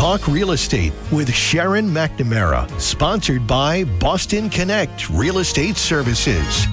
Talk Real Estate with Sharon McNamara, sponsored by Boston Connect Real Estate Services.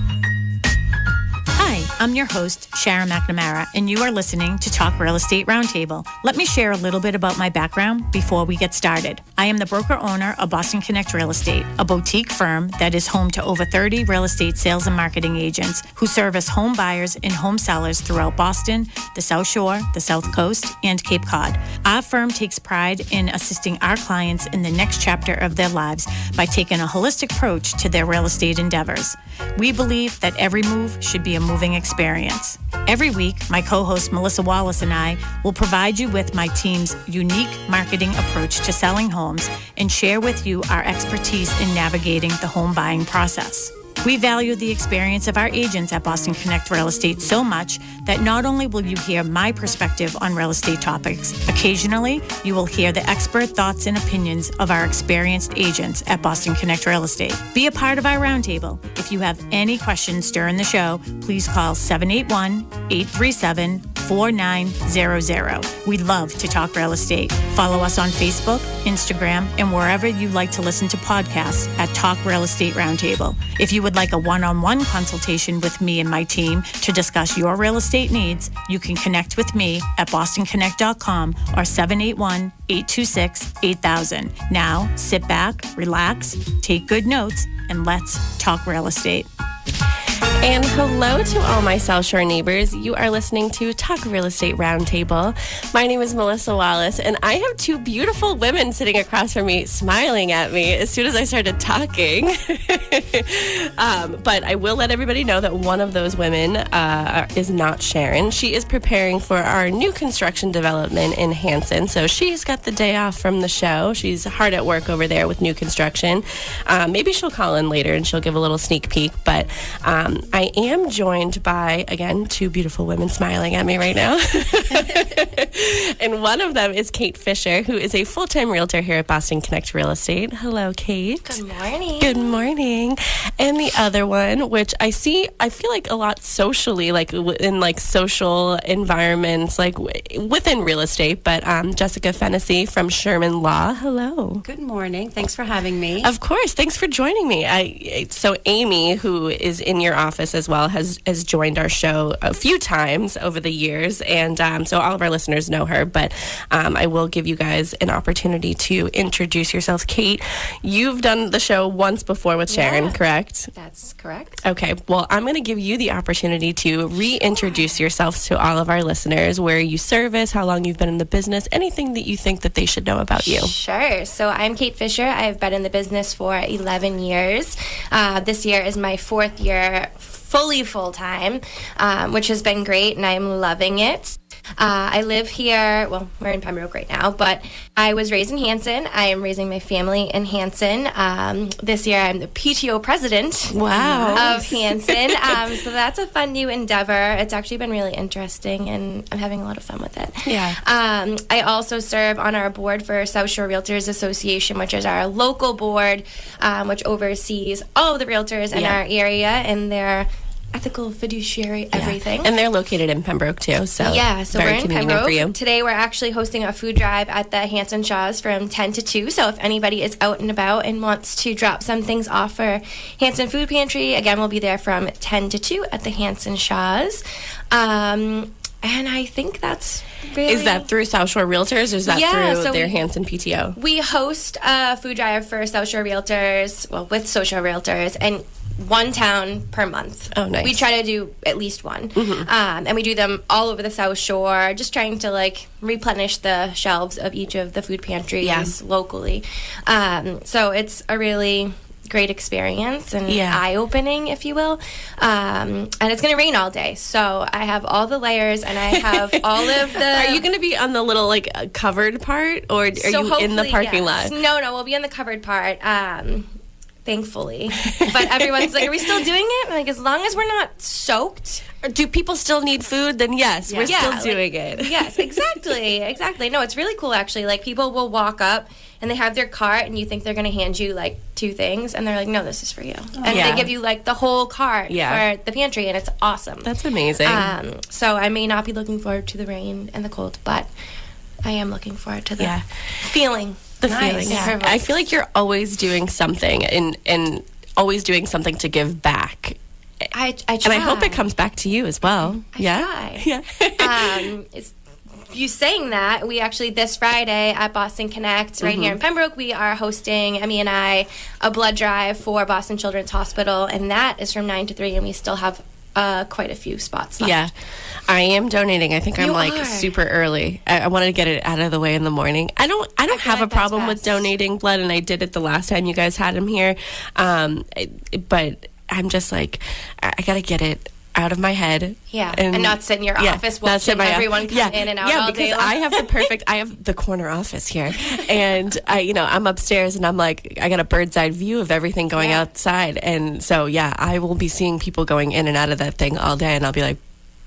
Hi, I'm your host, Sharon McNamara, and you are listening to Talk Real Estate Roundtable. Let me share a little bit about my background before we get started. I am the broker-owner of Boston Connect Real Estate, a boutique firm that is home to over 30 real estate sales and marketing agents who service home buyers and home sellers throughout Boston, the South Shore, the South Coast, and Cape Cod. Our firm takes pride in assisting our clients in the next chapter of their lives by taking a holistic approach to their real estate endeavors. We believe that every move should be a moving experience. Every week, my co-host Melissa Wallace and I will provide you with my team's unique marketing approach to selling homes and share with you our expertise in navigating the home buying process. We value the experience of our agents at Boston Connect Real Estate so much that not only will you hear my perspective on real estate topics, occasionally you will hear the expert thoughts and opinions of our experienced agents at Boston Connect Real Estate. Be a part of our roundtable. If you have any questions during the show, please call 781-837-4900. We'd love to talk real estate. Follow us on Facebook, Instagram, and wherever you like to listen to podcasts at Talk Real Estate Roundtable. If you would like a one-on-one consultation with me and my team to discuss your real estate needs, you can connect with me at bostonconnect.com or 781-826-8000. Now, sit back, relax, take good notes, and let's talk real estate. And hello to all my South Shore neighbors. You are listening to Talk Real Estate Roundtable. My name is Melissa Wallace, and I have two beautiful women sitting across from me smiling at me as soon as I started talking. But I will let everybody know that one of those women is not Sharon. She is preparing for our new construction development in Hanson, so she's got the day off from the show. She's hard at work over there with new construction. Maybe she'll call in later and she'll give a little sneak peek, but I am joined by, again, two beautiful women smiling at me right now. And one of them is Kate Fisher, who is a full-time realtor here at Boston Connect Real Estate. Hello, Kate. Good morning. Good morning. And the other one, which I feel like a lot socially, like in like social environments, like within real estate, but Jessica Fennessy from Sherman Law. Hello. Good morning. Thanks for having me. Of course. Thanks for joining me. So Amy, who is in your office as well, has joined our show a few times over the years, and so all of our listeners know her, but I will give you guys an opportunity to introduce yourselves. Kate, you've done the show once before with Sharon, correct? That's correct. Okay, well, I'm going to give you the opportunity to reintroduce yourselves to all of our listeners, where you service, how long you've been in the business, anything that you think that they should know about you. Sure. So I'm Kate Fisher. I've been in the business for 11 years. This year is my fourth year fully full-time, which has been great, and I'm loving it. I live here, well, we're in Pembroke right now, but I was raised in Hanson. I am raising my family in Hanson. This year I'm the PTO president of Hanson. So that's a fun new endeavor. It's actually been really interesting, and I'm having a lot of fun with it. Yeah. I also serve on our board for South Shore Realtors Association, which is our local board, which oversees all of the realtors in our area and their ethical, fiduciary, everything. And they're located in Pembroke, too, so so very we're in convenient Pembroke. for you. Today we're actually hosting a food drive at the Hanson Shaws from 10 to 2, so if anybody is out and about and wants to drop some things off for Hanson Food Pantry, again, we'll be there from 10 to 2 at the Hanson Shaws. And I think that's really... Is that through South Shore Realtors, or is that through their Hanson PTO? We host a food drive for South Shore Realtors, well, with South Shore Realtors, and one town per month. Oh, nice. We try to do at least one. And we do them all over the South Shore, just trying to, like, replenish the shelves of each of the food pantries locally. So it's a really great experience and eye-opening, if you will. And it's going to rain all day. So I have all the layers, and I have all of the... Are you going to be on the little, like, covered part, or are you in the parking lot? No, we'll be in the covered part. Thankfully. But everyone's like, are we still doing it? I'm like, as long as we're not soaked. Do people still need food? Then yes, we're still doing it. Yes, exactly. No, it's really cool, actually. Like, people will walk up and they have their cart, and you think they're going to hand you, like, 2 things, and they're like, no, this is for you. And they give you, like, the whole cart for the pantry, and it's awesome. That's amazing. So I may not be looking forward to the rain and the cold, but I am looking forward to the feeling. The feeling. Yeah. I feel like you're always doing something and always doing something to give back. I try. And I hope it comes back to you as well. I try. Yeah. You saying that, we actually this Friday at Boston Connect right here in Pembroke, we are hosting, Emmy and I, a blood drive for Boston Children's Hospital, and that is from 9 to 3, and we still have quite a few spots left. Yeah. I am donating. I think I'm super early. I wanted to get it out of the way in the morning. I don't have a problem with donating blood, and I did it the last time you guys had him here. But I'm just like, I got to get it out of my head. Yeah, and not sit in your office watching everyone come in and out all day long. I have the corner office here. And I'm upstairs and I'm like, I got a bird's eye view of everything going outside. And so, I will be seeing people going in and out of that thing all day. And I'll be like,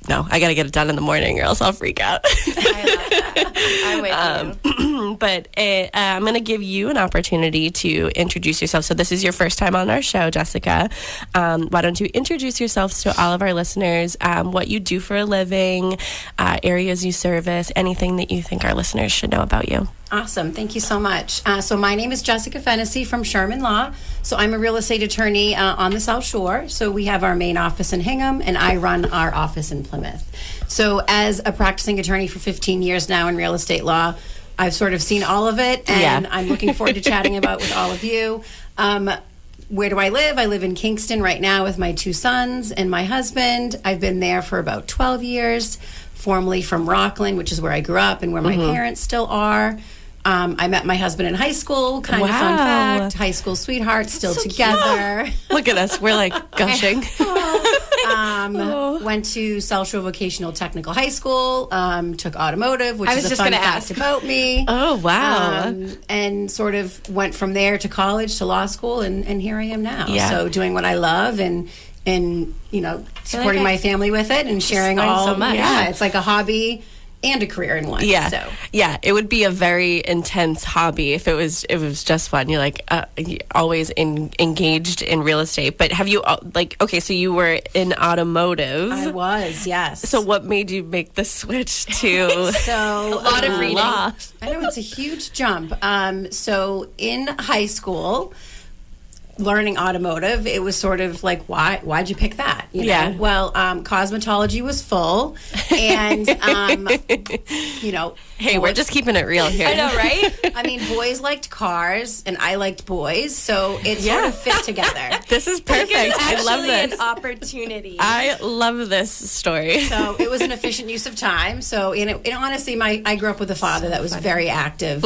no, I got to get it done in the morning or else I'll freak out. I love that. I'm with you. But I'm going to give you an opportunity to introduce yourself. So this is your first time on our show, Jessica. Why don't you introduce yourselves to all of our listeners, what you do for a living, areas you service, anything that you think our listeners should know about you. Awesome. Thank you so much. So my name is Jessica Fennessy from Sherman Law. So I'm a real estate attorney on the South Shore. So we have our main office in Hingham, and I run our office in Plymouth. So as a practicing attorney for 15 years now in real estate law, I've sort of seen all of it, and I'm looking forward to chatting about with all of you. Where do I live? I live in Kingston right now with my 2 sons and my husband. I've been there for about 12 years, formerly from Rockland, which is where I grew up and where my parents still are. I met my husband in high school, kind of fun fact. High school sweethearts, still together. Look at us. We're like gushing. Went to South Shore Vocational Technical High School, took automotive, which is a fun fact about me. Oh, wow. And sort of went from there to college, to law school, and here I am now. Yeah. So doing what I love and supporting my family with it and sharing all. So much. Yeah, it's like a hobby and a career in one. Yeah. So. Yeah, it would be a very intense hobby if it was just fun. You're like always engaged in real estate. But have you so you were in automotive? I was, yes. So what made you make the switch to so a lot of reading? Law? I know it's a huge jump. So in high school, learning automotive, it was sort of like, why'd you pick that? You know? Yeah. Well, cosmetology was full, and hey, we're just keeping it real here. I know, right? I mean, boys liked cars, and I liked boys, so it sort of fit together. This is perfect. I love this. An opportunity. I love this story. So it was an efficient use of time. So, honestly, I grew up with a father that was very active.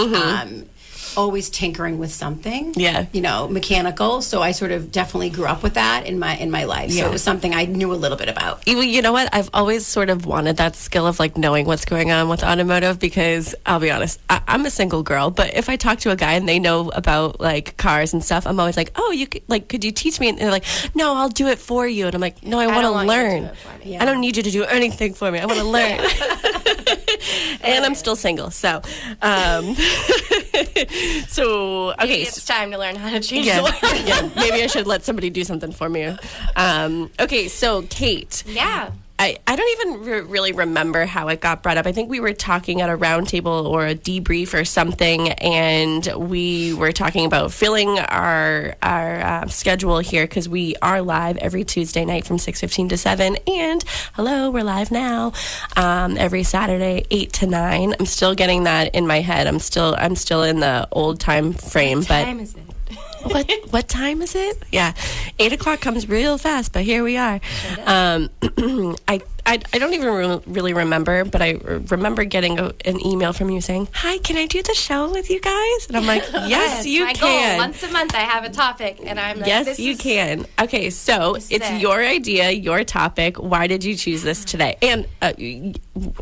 Always tinkering with something, mechanical. So I sort of definitely grew up with that in my life. So it was something I knew a little bit about. You know what? I've always sort of wanted that skill of like knowing what's going on with automotive, because I'll be honest, I'm a single girl, but if I talk to a guy and they know about like cars and stuff, I'm always like, oh, could you teach me? And they're like, no, I'll do it for you. And I'm like, no, I want to learn. I don't need you to do anything for me. I want to learn. And I'm still single, so so okay, maybe it's time to learn how to change the world. Maybe I should let somebody do something for me. Okay, so Kate, I don't even really remember how it got brought up. I think we were talking at a roundtable or a debrief or something, and we were talking about filling our schedule here, because we are live every Tuesday night from 6:15 to 7, and we're live now every Saturday 8 to 9. I'm still getting that in my head. I'm still in the old time frame. What time is it? What time is it? Yeah, 8 o'clock comes real fast, but here we are. I don't even really remember, but I remember getting an email from you saying, "Hi, can I do the show with you guys?" And I'm like, "Yes, you can." Goal. Once a month, I have a topic, and I'm like, "Yes, you can." Okay, so it's your idea, your topic. Why did you choose this today? And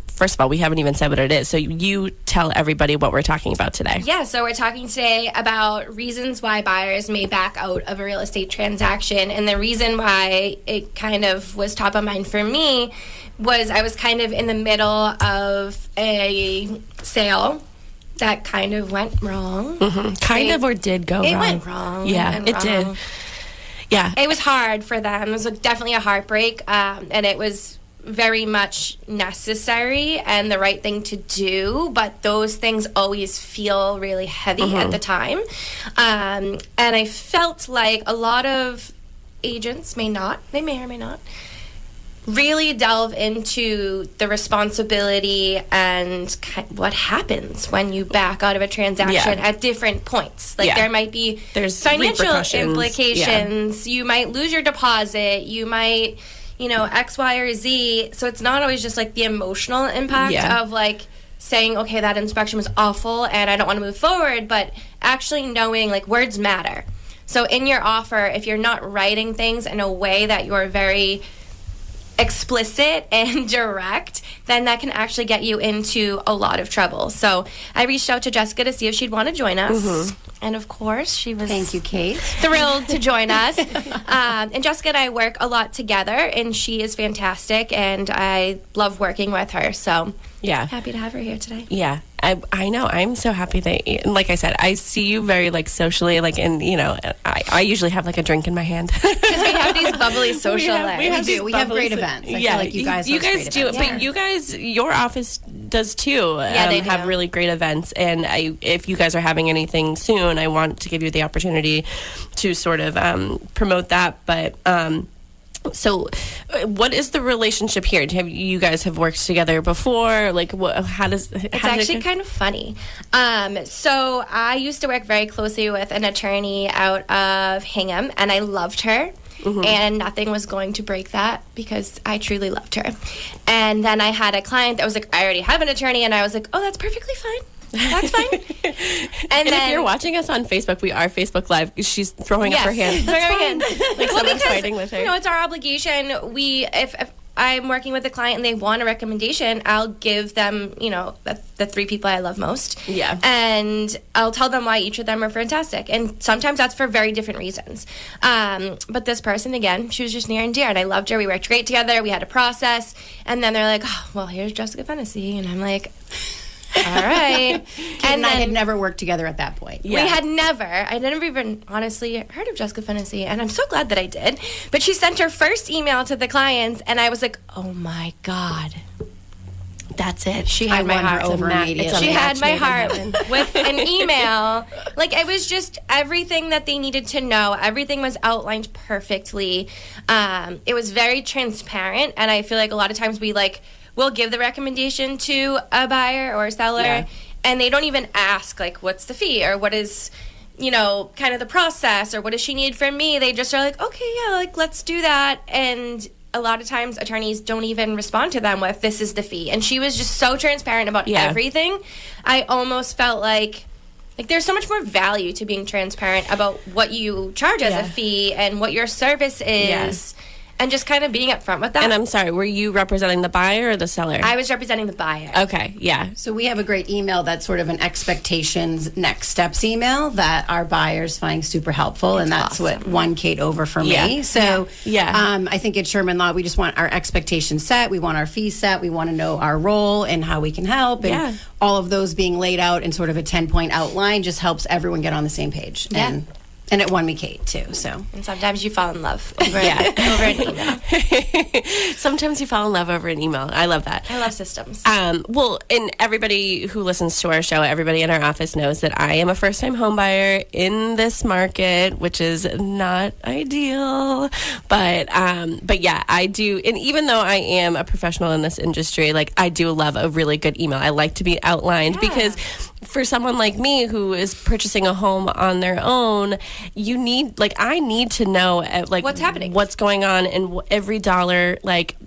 first of all, we haven't even said what it is, so you tell everybody what we're talking about today. Yeah, so we're talking today about reasons why buyers may back out of a real estate transaction, and the reason why it kind of was top of mind for me was I was kind of in the middle of a sale that kind of went wrong. Or did go wrong. It went wrong. Yeah, it did. Yeah. It was hard for them. It was definitely a heartbreak, and it was very much necessary and the right thing to do, but those things always feel really heavy at the time. And I felt like a lot of agents they may or may not, really delve into the responsibility and what happens when you back out of a transaction at different points. Like there might be financial implications. You might lose your deposit. You might, X, Y, or Z. So it's not always just like the emotional impact of like saying, okay, that inspection was awful and I don't want to move forward, but actually knowing like words matter. So in your offer, if you're not writing things in a way that you're very explicit and direct, then that can actually get you into a lot of trouble. So I reached out to Jessica to see if she'd want to join us. And of course, she was Thank you, Kate. thrilled to join us. And Jessica and I work a lot together, and she is fantastic, and I love working with her. So happy to have her here today. Yeah. I know. I'm so happy that, like I said, I see you very, like, socially, like, and, I usually have, like, a drink in my hand. Because we have these bubbly social lives. We have great events. I feel like you guys do. Events. But you guys, your office does, too. They do. Have really great events. And if you guys are having anything soon, I want to give you the opportunity to sort of promote that. But, so, what is the relationship here? Have you guys have worked together before? Like, it's actually kind of funny. So I used to work very closely with an attorney out of Hingham, and I loved her. And nothing was going to break that because I truly loved her. And then I had a client that was like, I already have an attorney, and I was like, oh, that's perfectly fine. That's fine. And then, if you're watching us on Facebook, we are Facebook Live. She's throwing up her hand. Like someone's fighting with her. It's our obligation. If I'm working with a client and they want a recommendation, I'll give them, the three people I love most. Yeah. And I'll tell them why each of them are fantastic. And sometimes that's for very different reasons. But this person, again, she was just near and dear, and I loved her. We worked great together. We had a process. And then they're like, oh, well, here's Jessica Fennessy. And I'm like, all right. And I had never worked together at that point. We had never. I never even honestly heard of Jessica Fennessy, and I'm so glad that I did. But she sent her first email to the clients, and I was like, oh my God. That's it. She had my heart over immediately. She had my heart with an email. Like, it was just everything that they needed to know. Everything was outlined perfectly. It was very transparent, and I feel like a lot of times we'll give the recommendation to a buyer or a seller, and they don't even ask, like, what's the fee or what is, kind of the process or what does she need from me. They just are like, okay, let's do that. And a lot of times attorneys don't even respond to them with, this is the fee. And she was just so transparent about everything. I almost felt like there's so much more value to being transparent about what you charge as a fee and what your service is. And just kind of being upfront with that. And I'm sorry, were you representing the buyer or the seller? I was representing the buyer. Okay, yeah. So we have a great email that's sort of an expectations next steps email that our buyers find super helpful. And that's awesome. What won Kate over for me. So I think at Sherman Law, we just want our expectations set. We want our fees set. We want to know our role and how we can help. And all of those being laid out in sort of a 10-point outline just helps everyone get on the same page. Yeah. And it won me Kate, too. So, and sometimes you fall in love over an email. Sometimes you fall in love over an email. I love that. I love systems. Well, and everybody who listens to our show, everybody in our office knows that I am a first-time home buyer in this market, which is not ideal. But yeah, I do. And even though I am a professional in this industry, I do love a really good email. I like to be outlined because for someone like me who is purchasing a home on their own, I need to know what's happening, what's going on, and every dollar,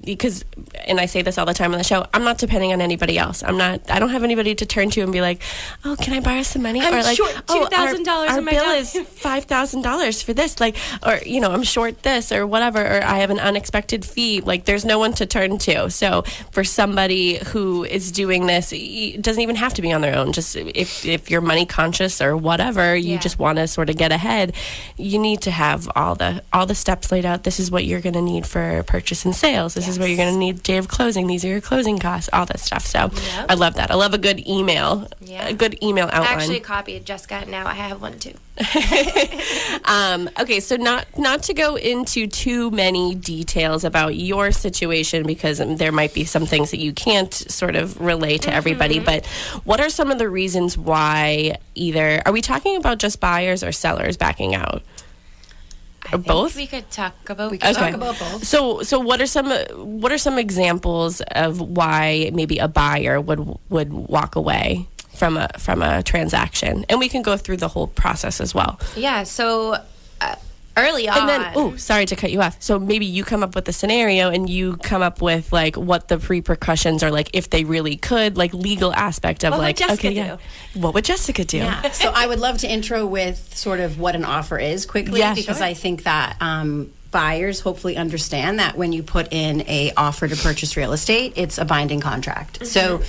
because, and I say this all the time on the show, I'm not depending on anybody else. I don't have anybody to turn to and be like, oh, can I borrow some money? I'm short $2,000 our in my bill job. is $5,000 for this, or I'm short this or whatever, or I have an unexpected fee. There's no one to turn to. So for somebody who is doing this, it doesn't even have to be on their own. Just if you're money conscious or whatever, you just want to sort of get ahead, you need to have all the steps laid out. This is what you're going to need for purchase and sales. This is what you're going to need day of closing. These are your closing costs, all that stuff. So I love that. I love a good email, a good email outline. I actually copied Jessica. Now I have one too. Okay, so not to go into too many details about your situation, because there might be some things that you can't sort of relay to everybody, but what are some of the reasons why are we talking about just buyers or sellers backing out? I think both? We could talk about Talk about both. So what are some examples of why maybe a buyer would walk away from a transaction? And we can go through the whole process as well. Yeah, so early on. And then, sorry to cut you off. So maybe you come up with a scenario and you come up with like what the repercussions are, like if they really could, like legal aspect of What would like, Jessica okay, do? What would Jessica do? Yeah. So I would love to intro with sort of what an offer is quickly, Yeah, because sure. I think that buyers hopefully understand that when you put in a offer to purchase real estate, it's a binding contract. So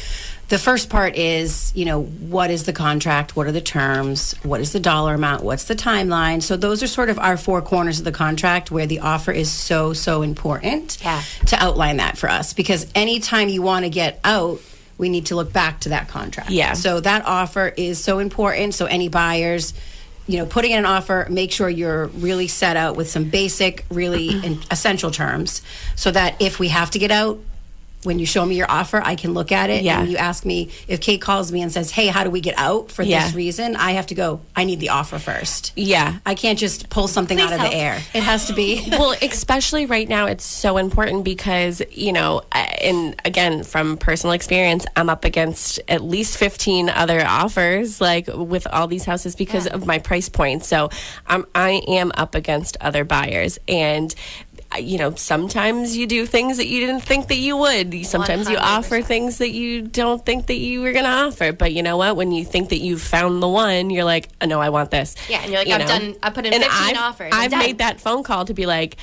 the first part is, what is the contract? What are the terms? What is the dollar amount? What's the timeline? So those are sort of our four corners of the contract, where the offer is so, so important to outline that for us. Because anytime you want to get out, we need to look back to that contract. Yeah. So that offer is so important. So any buyers, putting in an offer, make sure you're really set out with some basic, really essential terms, so that if we have to get out, when you show me your offer, I can look at it. Yeah. And you ask me, if Kate calls me and says, hey, how do we get out for this reason? I have to go, I need the offer first. Yeah. I can't just pull something out of the air. It has to be. Well, especially right now, it's so important because, and again, from personal experience, I'm up against at least 15 other offers, like with all these houses because of my price point. So I am up against other buyers. And sometimes you do things that you didn't think that you would. Sometimes you offer things that you don't think that you were going to offer. But you know what? When you think that you've found the one, you're like, oh, no, I want this. Yeah, and you're like, I put in 15 offers. I've made that phone call to be like,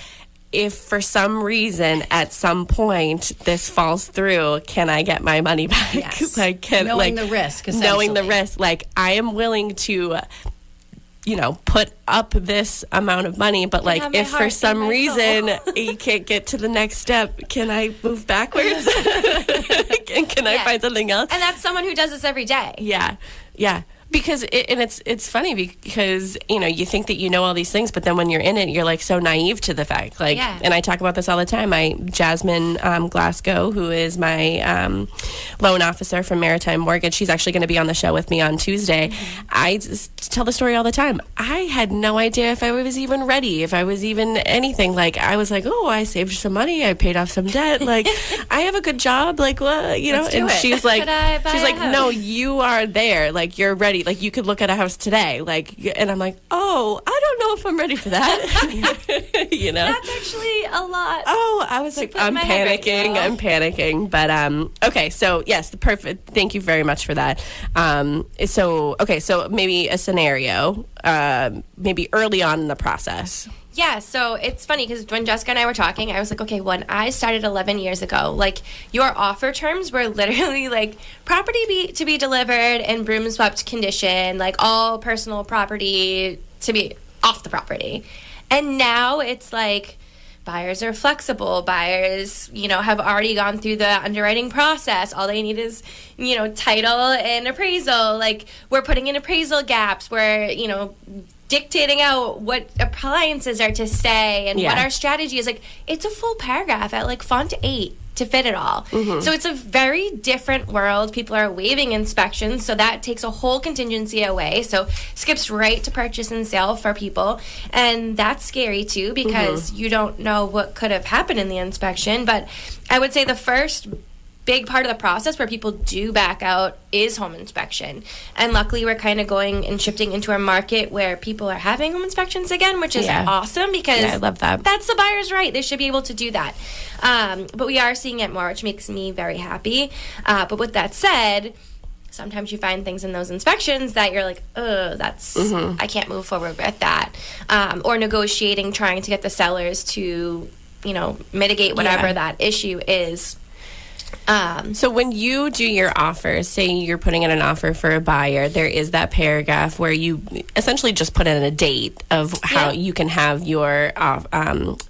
if for some reason at some point this falls through, can I get my money back? Yes. Knowing the risk, knowing the risk. Like, I am willing to put up this amount of money, but like if for some reason you can't get to the next step, can I move backwards? And can I find something else? And that's someone who does this every day. Yeah. Because it's funny because you think that you know all these things, but then when you're in it, you're like so naive to the fact. Like, and I talk about this all the time. Jasmine Glasgow, who is my loan officer from Maritime Mortgage, she's actually going to be on the show with me on Tuesday. I just tell the story all the time. I had no idea if I was even ready, if I was even anything. Like, I was like, oh, I saved some money, I paid off some debt. Like, I have a good job. Like, well, and she's like, no, you are there. Like, you're ready. Like, you could look at a house today, like, and I'm like, oh, I don't know if I'm ready for that. That's actually a lot. Oh, I was like, I'm panicking. But okay, so yes, the perfect. Thank you very much for that. So maybe a scenario, maybe early on in the process. Yeah, so it's funny because when Jessica and I were talking, I was like, okay, when I started 11 years ago, like, your offer terms were literally like property to be delivered in broom swept condition, like all personal property to be off the property. And now it's like buyers are flexible. Buyers, have already gone through the underwriting process. All they need is, title and appraisal. Like, we're putting in appraisal gaps. We're, dictating out what appliances are to say and what our strategy is. Like, it's a full paragraph at like font 8 to fit it all. So it's a very different world. People are waiving inspections, so that takes a whole contingency away. So skips right to purchase and sale for people. And that's scary too, because you don't know what could have happened in the inspection. But I would say the first big part of the process where people do back out is home inspection. And luckily we're kind of going and shifting into a market where people are having home inspections again, which is awesome, because I love that. That's the buyer's right. They should be able to do that. But we are seeing it more, which makes me very happy. But with that said, sometimes you find things in those inspections that you're like, that's, I can't move forward with that. Or negotiating, trying to get the sellers to, mitigate whatever that issue is. So when you do your offers, say you're putting in an offer for a buyer, there is that paragraph where you essentially just put in a date of how you can have your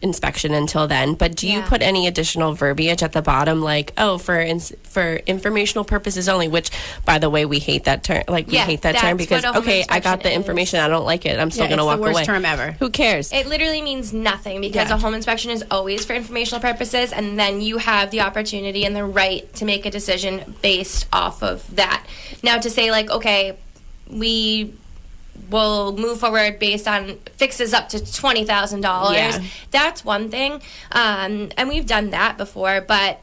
inspection until then. But do you put any additional verbiage at the bottom, like, for informational purposes only? Which, by the way, we hate that term. Like, we hate that term because I got the information, I don't like it, I'm still going to walk away. It's the worst term ever. Who cares? It literally means nothing because a home inspection is always for informational purposes, and then you have the opportunity and the right to make a decision based off of that. Now, to say, like, okay, we will move forward based on fixes up to $20,000, that's one thing. And we've done that before, but,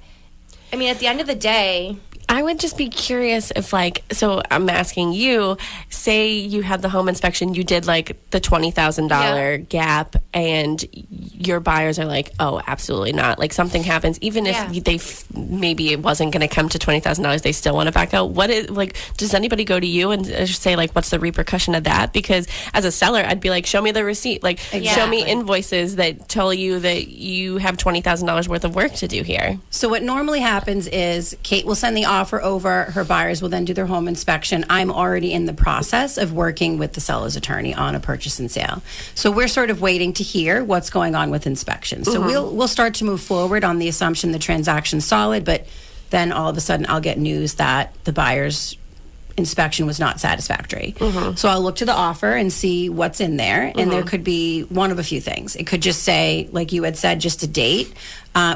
I mean, at the end of the day, I would just be curious if, like, so I'm asking you, say you had the home inspection, you did, like, the $20,000 gap, and your buyers are like, oh, absolutely not. Like, something happens, even if they maybe it wasn't going to come to $20,000, they still want to back out. What is, like, does anybody go to you and say, like, what's the repercussion of that? Because as a seller, I'd be like, show me the receipt. Like, show me invoices that tell you that you have $20,000 worth of work to do here. So what normally happens is Kate will send the offer over, her buyers will then do their home inspection. I'm already in the process of working with the seller's attorney on a purchase and sale. So we're sort of waiting to hear what's going on with inspections. So we'll start to move forward on the assumption the transaction's solid, but then all of a sudden I'll get news that the buyer's inspection was not satisfactory. So I'll look to the offer and see what's in there, and there could be one of a few things. It could just say, like you had said, just a date.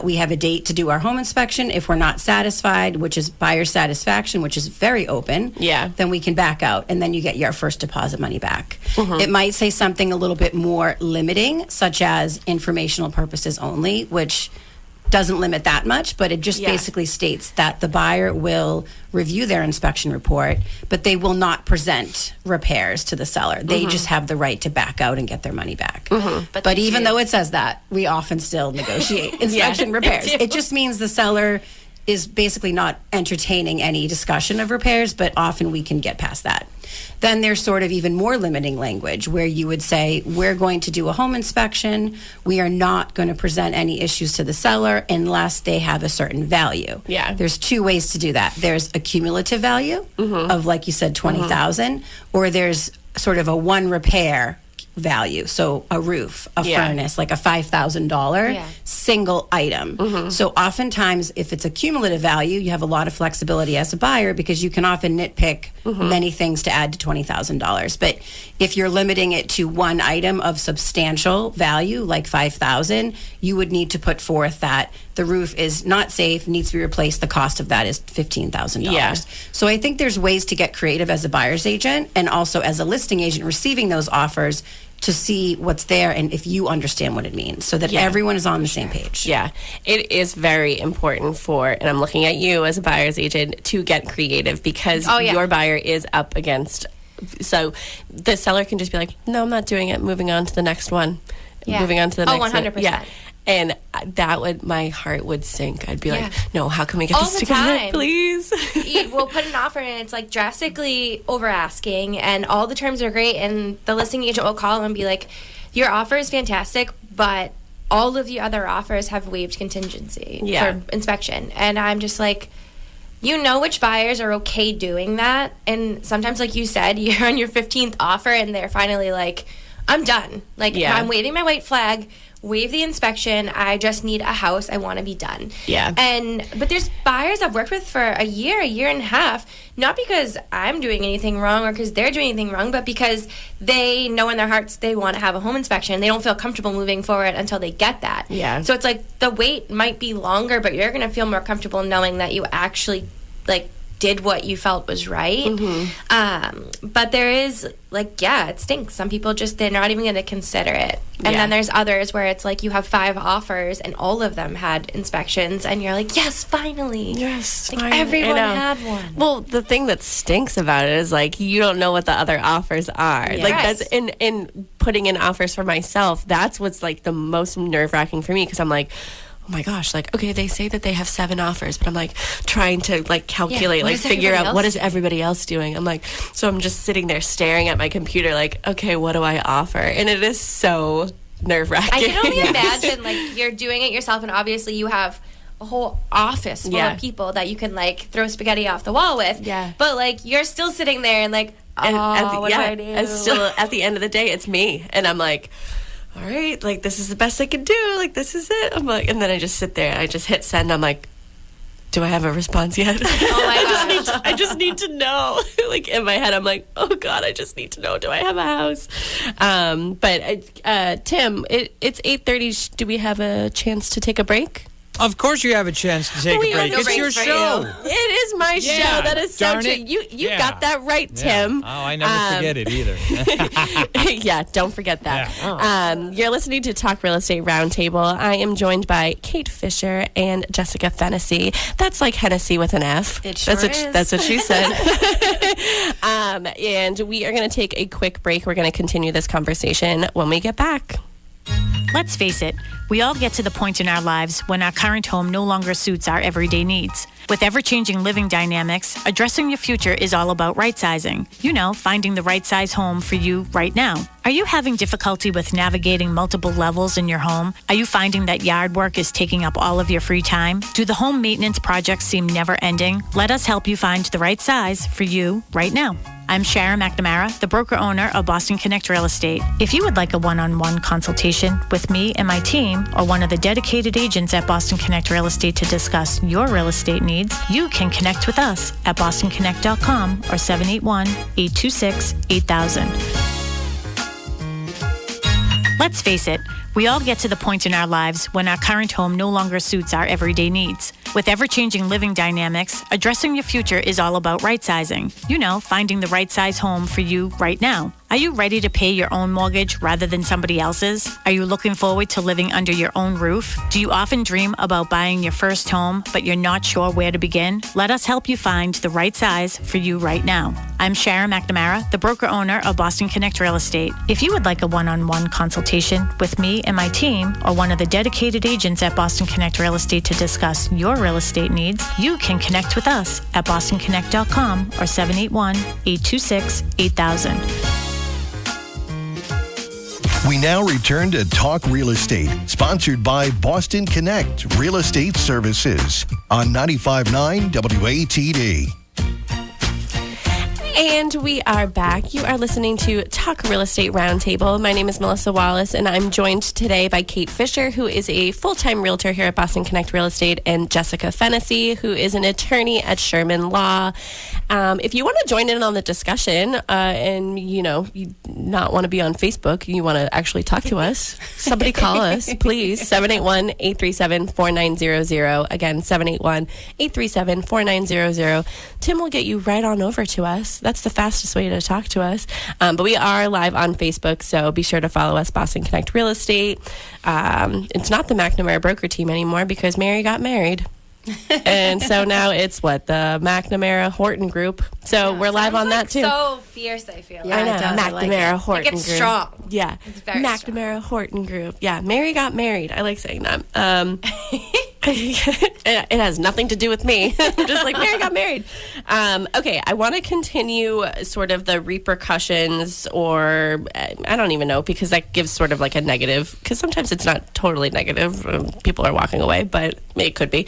We have a date to do our home inspection. If we're not satisfied, which is buyer satisfaction, which is very open, then we can back out, and then you get your first deposit money back. It might say something a little bit more limiting, such as informational purposes only, which doesn't limit that much, but it just basically states that the buyer will review their inspection report, but they will not present repairs to the seller. They just have the right to back out and get their money back. But even though it says that, we often still negotiate inspection repairs. It just means the seller is basically not entertaining any discussion of repairs, but often we can get past that. Then there's sort of even more limiting language where you would say, we're going to do a home inspection. We are not going to present any issues to the seller unless they have a certain value. There's two ways to do that. There's a cumulative value of, like you said, 20,000, or there's sort of a one repair value. So a roof, a furnace, like a $5,000 single item. So oftentimes, if it's a cumulative value, you have a lot of flexibility as a buyer because you can often nitpick many things to add to $20,000. But if you're limiting it to one item of substantial value, like $5,000, you would need to put forth that the roof is not safe, needs to be replaced. The cost of that is $15,000. So I think there's ways to get creative as a buyer's agent and also as a listing agent receiving those offers to see what's there and if you understand what it means so that everyone is on the same page. It is very important for, and I'm looking at you as a buyer's agent, to get creative because your buyer is up against, so the seller can just be like, no, I'm not doing it, moving on to the next one, moving on to the next 100%. And that would, my heart would sink. I'd be like, no, how can we get all this the together, time. please? We'll put an offer and it's like drastically over asking and all the terms are great and the listing agent will call and be like, your offer is fantastic, but all of the other offers have waived contingency for inspection. And I'm just like, you know which buyers are okay doing that. And sometimes, like you said, you're on your 15th offer and they're finally like, I'm done. Like, I'm waving my white flag. Waive the inspection. I just need a house. I want to be done. But there's buyers I've worked with for a year and a half, not because I'm doing anything wrong or because they're doing anything wrong, but because they know in their hearts they want to have a home inspection. They don't feel comfortable moving forward until they get that. So it's like the wait might be longer, but you're going to feel more comfortable knowing that you actually like did what you felt was right. But there is like, it stinks. Some people just, they're not even going to consider it. And then there's others where it's like you have 5 offers and all of them had inspections and you're like, yes, finally. Yes, like everyone had one. Well, the thing that stinks about it is like you don't know what the other offers are. Like that's in putting in offers for myself, that's what's like the most nerve-wracking for me because I'm like, oh my gosh, like, okay, they say that they have 7 offers, but I'm like trying to like calculate, like figure out what is everybody else doing. I'm like, so I'm just sitting there staring at my computer like, okay, what do I offer? And it is so nerve-wracking. I can only imagine like you're doing it yourself and obviously you have a whole office full of people that you can like throw spaghetti off the wall with. Yeah. But like you're still sitting there and like, what do I do? And still at the end of the day, it's me. And I'm like, all right, like this is the best I can do. Like this is it. I'm like, and then I just sit there. I just hit send. I'm like, do I have a response yet? Oh my gosh. I just need to know. Like in my head, I'm like, oh God, I just need to know. Do I have a house? But Tim, it's 8:30. Do we have a chance to take a break? Of course you have a chance to take a break. no It's your breaks for show. It is my Yeah, show. That is so darn true. it. You Yeah. got that right, Yeah. Tim. Oh, I never forget it either. Yeah, don't forget that. Yeah. You're listening to Talk Real Estate Roundtable. I am joined by Kate Fisher and Jessica Fennessy. That's like Hennessy with an F. It sure is. That's what she said. And we are going to take a quick break. We're going to continue this conversation when we get back. Let's face it, we all get to the point in our lives when our current home no longer suits our everyday needs. With ever-changing living dynamics, addressing your future is all about right-sizing. You know, finding the right size home for you right now. Are you having difficulty with navigating multiple levels in your home? Are you finding that yard work is taking up all of your free time? Do the home maintenance projects seem never-ending? Let us help you find the right size for you right now. I'm Sharon McNamara, the broker-owner of Boston Connect Real Estate. If you would like a one-on-one consultation with me and my team, or one of the dedicated agents at Boston Connect Real Estate to discuss your real estate needs, you can connect with us at bostonconnect.com or 781-826-8000. Let's face it, we all get to the point in our lives when our current home no longer suits our everyday needs. With ever-changing living dynamics, addressing your future is all about right-sizing. You know, finding the right size home for you right now. Are you ready to pay your own mortgage rather than somebody else's? Are you looking forward to living under your own roof? Do you often dream about buying your first home, but you're not sure where to begin? Let us help you find the right size for you right now. I'm Sharon McNamara, the broker-owner of Boston Connect Real Estate. If you would like a one-on-one consultation with me and my team, or one of the dedicated agents at Boston Connect Real Estate to discuss your real estate needs, you can connect with us at bostonconnect.com or 781-826-8000. We now return to Talk Real Estate, sponsored by Boston Connect Real Estate Services on 95.9 WATD. And we are back. You are listening to Talk Real Estate Roundtable. My name is Melissa Wallace, and I'm joined today by Kate Fisher, who is a full-time realtor here at Boston Connect Real Estate, and Jessica Fennessy, who is an attorney at Sherman Law. If you want to join in on the discussion, and you not want to be on Facebook, you want to actually talk to us, somebody call us, please. 781-837-4900. Again, 781-837-4900. Tim will get you right on over to us. That's the fastest way to talk to us. But we are live on Facebook, so be sure to follow us, Boston Connect Real Estate. It's not the McNamara broker team anymore because Mary got married. And so now it's the McNamara Horton group. So we're live on that too. So fierce, I feel. Yeah, I know. it does. I like McNamara it. Horton It gets group. strong. Yeah. It's very McNamara Horton group. Yeah. Mary got married. I like saying that. It has nothing to do with me. I'm just like, Mary got married. Okay. I want to continue sort of the repercussions, or I don't even know, because that gives sort of like a negative, because sometimes it's not totally negative. People are walking away, but it could be.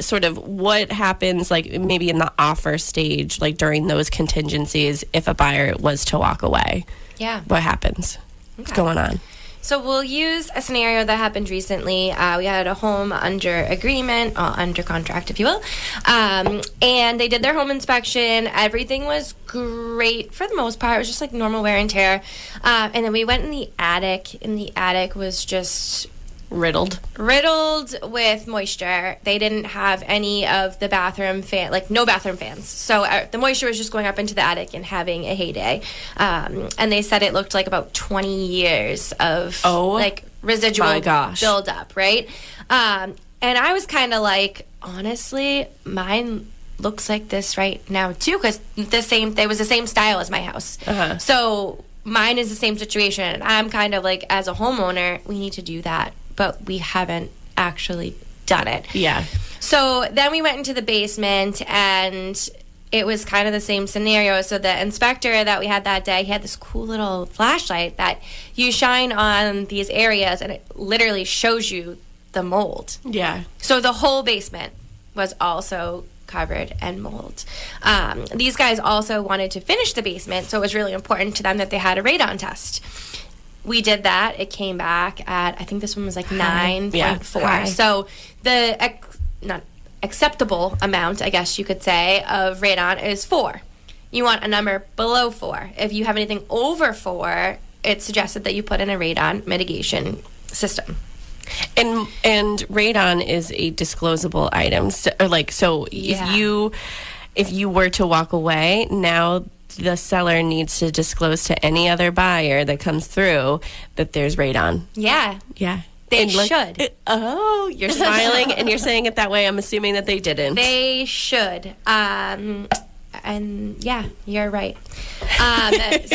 Sort of what happens, like maybe in the offer stage, like during those contingencies, if a buyer was to walk away. Yeah. What happens? What's going on? So we'll use a scenario that happened recently. We had a home under agreement, under contract, if you will. And they did their home inspection. Everything was great for the most part. It was just like normal wear and tear. And then we went in the attic, and the attic was just Riddled with moisture. They didn't have any of the bathroom no bathroom fans. So the moisture was just going up into the attic and having a heyday. And they said it looked like about 20 years of residual buildup, right? And I was kind of like, honestly, mine looks like this right now too, because there was the same style as my house. Uh-huh. So mine is the same situation. I'm kind of like, as a homeowner, we need to do that, but we haven't actually done it. Yeah. So then we went into the basement, and it was kind of the same scenario. So the inspector that we had that day, he had this cool little flashlight that you shine on these areas, and it literally shows you the mold. Yeah. So the whole basement was also covered in mold. These guys also wanted to finish the basement, so it was really important to them that they had a radon test. We did that. It came back at, I think this one was like 9.4. High. So the not acceptable amount, I guess you could say, of radon is 4. You want a number below 4. If you have anything over 4, it's suggested that you put in a radon mitigation system. And radon is a disclosable item. So, if you were to walk away, now the seller needs to disclose to any other buyer that comes through that there's radon. Yeah. Yeah. They should. You're smiling and you're saying it that way. I'm assuming that they didn't. They should. And yeah, you're right.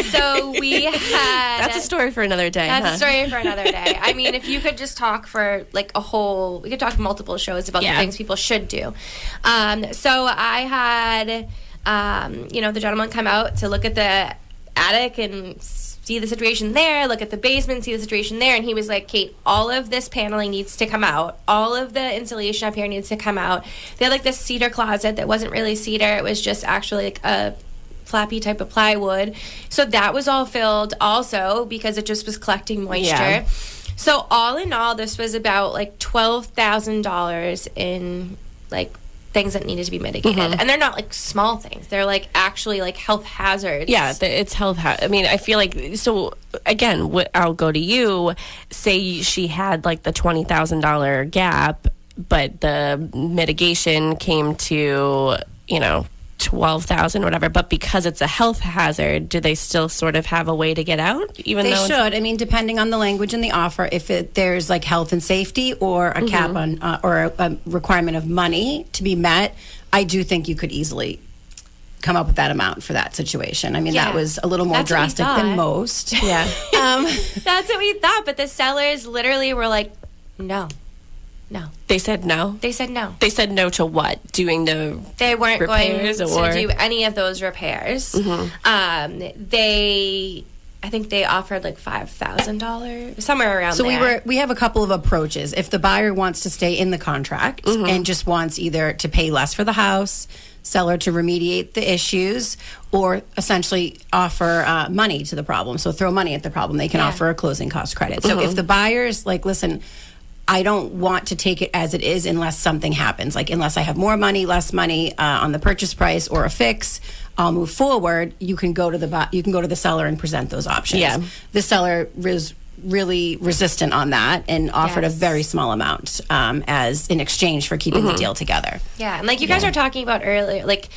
So we had... That's a story for another day. That's a story for another day. I mean, if you could just talk for like we could talk multiple shows about the things people should do. So I had, the gentleman come out to look at the attic and see the situation there, look at the basement, see the situation there, and he was like, Kate, all of this paneling needs to come out. All of the insulation up here needs to come out. They had like this cedar closet that wasn't really cedar. It was just actually like a flappy type of plywood. So that was all filled also because it just was collecting moisture. Yeah. So all in all, this was about like $12,000 in like things that needed to be mitigated. Mm-hmm. And they're not like small things. They're like actually like health hazards. Yeah, it's health I mean, I feel like, so again, I'll go to you. Say she had like the $20,000 gap, but the mitigation came to, $12,000 whatever, but because it's a health hazard, do they still sort of have a way to get out? They should. I mean, depending on the language in the offer, if there's like health and safety or a cap on or a requirement of money to be met, I do think you could easily come up with that amount for that situation. I mean, that was a little more drastic than most. Yeah. That's what we thought, but the sellers literally were like, no. They said no? They said no. They said no to what? Doing the They weren't going repairs to do any of those repairs. Mm-hmm. I think they offered like $5,000, somewhere around there. So we have a couple of approaches. If the buyer wants to stay in the contract and just wants either to pay less for the house, seller to remediate the issues, or essentially offer money to the problem. So throw money at the problem. They can offer a closing cost credit. So if the buyer's like, listen, I don't want to take it as it is unless something happens. Like unless I have more money, less money on the purchase price or a fix, I'll move forward. You can go to the seller and present those options. Yeah. The seller was really resistant on that and offered a very small amount as in exchange for keeping the deal together. Yeah, and like you guys were talking about earlier, like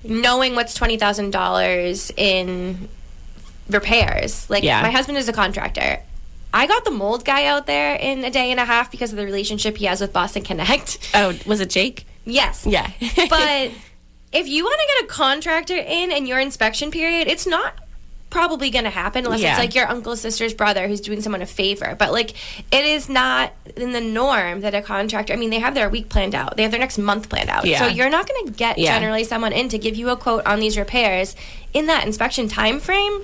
knowing what's $20,000 in repairs. Like my husband is a contractor. I got the mold guy out there in a day and a half because of the relationship he has with Boston Connect. Oh, was it Jake? Yes. Yeah. But if you want to get a contractor in your inspection period, it's not probably going to happen unless it's like your uncle's sister's brother who's doing someone a favor. But like it is not in the norm that a contractor, I mean, they have their week planned out. They have their next month planned out. Yeah. So you're not going to get generally someone in to give you a quote on these repairs in that inspection time frame.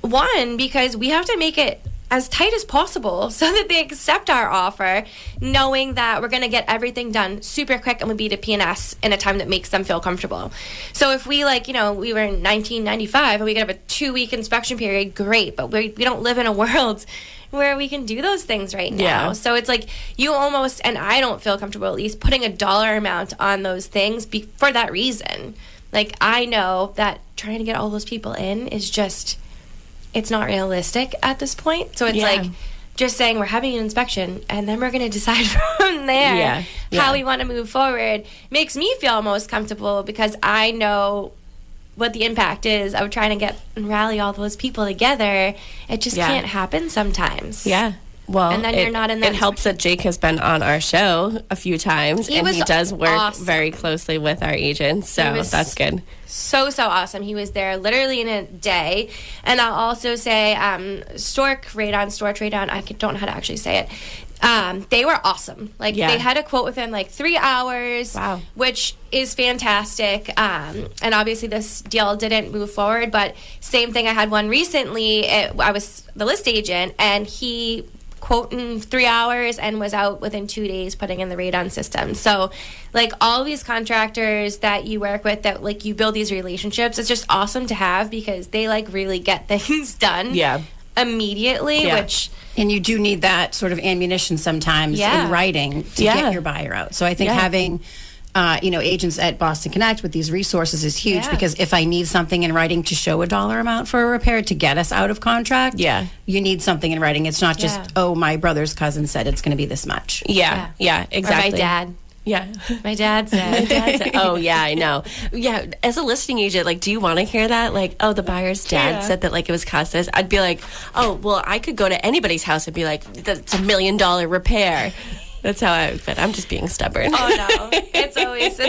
One, because we have to make it as tight as possible so that they accept our offer, knowing that we're going to get everything done super quick and we'll be to P&S in a time that makes them feel comfortable. So if we we were in 1995 and we could have a 2-week inspection period, great, but we don't live in a world where we can do those things right now. Yeah. So it's like you almost, and I don't feel comfortable at least putting a dollar amount on those things for that reason. Like I know that trying to get all those people in is just... it's not realistic at this point. So it's like just saying we're having an inspection and then we're going to decide from there how we want to move forward makes me feel most comfortable because I know what the impact is of trying to get and rally all those people together. It just can't happen sometimes. Yeah. Well, and then you're not in that. It helps that Jake has been on our show a few times, and he does work very closely with our agents, so that's good. So awesome. He was there literally in a day. And I'll also say Store Trade On, I don't know how to actually say it. They were awesome. Like they had a quote within like 3 hours, which is fantastic. And obviously this deal didn't move forward, but same thing. I had one recently. I was the list agent, and he quote in 3 hours and was out within 2 days putting in the radon system. So, like, all these contractors that you work with, that, like, you build these relationships, it's just awesome to have because they, like, really get things done immediately, which... And you do need that sort of ammunition sometimes in writing to get your buyer out. So I think having... agents at Boston Connect with these resources is huge because if I need something in writing to show a dollar amount for a repair to get us out of contract, you need something in writing. It's not just, my brother's cousin said it's going to be this much. Yeah, exactly. Or my dad. Yeah. My dad said. Oh, yeah, I know. Yeah, as a listing agent, like, do you want to hear that? Like, oh, the buyer's dad said that, like, it was cost this. I'd be like, oh, well, I could go to anybody's house and be like, that's $1 million repair. That's how I would fit. I'm just being stubborn. Oh no, it's